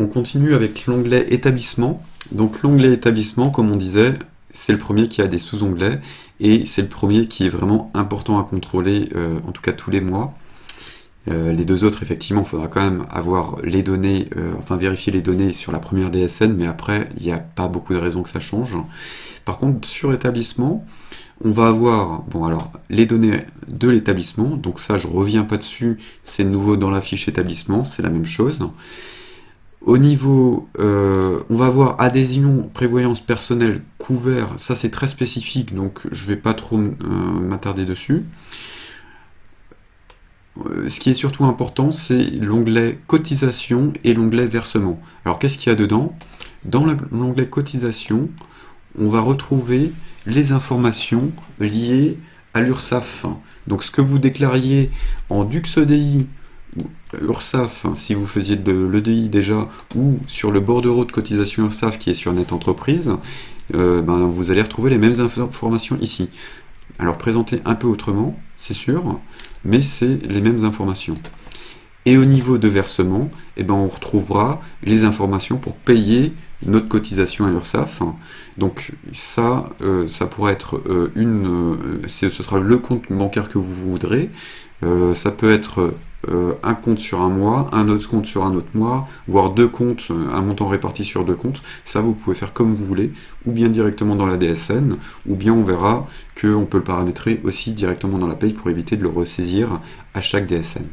On continue avec l'onglet établissement. Donc l'onglet établissement, comme on disait, c'est le premier qui a des sous-onglets et c'est le premier qui est vraiment important à contrôler, en tout cas tous les mois. Les deux autres, effectivement, il faudra quand même avoir les données, enfin vérifier les données sur la première DSN, mais après, il n'y a pas beaucoup de raisons que ça change. Par contre, sur établissement, on va avoir, bon alors, les données de l'établissement, donc ça, je reviens pas dessus, c'est nouveau dans la fiche établissement, c'est la même chose. Au niveau, on va avoir adhésion, prévoyance personnelle, couvert, ça c'est très spécifique, donc je vais pas trop m'attarder dessus. Ce qui est surtout important, c'est l'onglet cotisation et l'onglet versement. Alors qu'est-ce qu'il y a dedans? Dans l'onglet cotisation, on va retrouver les informations liées à l'URSSAF. Donc ce que vous déclariez en DUX-EDI, URSSAF, si vous faisiez de l'EDI déjà, ou sur le bordereau de cotisation URSSAF qui est sur Net Entreprise, vous allez retrouver les mêmes informations ici. Alors présenté un peu autrement, c'est sûr, mais c'est les mêmes informations. Et au niveau de versement, on retrouvera les informations pour payer notre cotisation à l'URSSAF. Donc ça pourra être ce sera le compte bancaire que vous voudrez. Ça peut être un compte sur un mois, un autre compte sur un autre mois, voire deux comptes, un montant réparti sur deux comptes. Ça, vous pouvez faire comme vous voulez, ou bien directement dans la DSN, ou bien on verra qu'on peut le paramétrer aussi directement dans la paye pour éviter de le ressaisir à chaque DSN.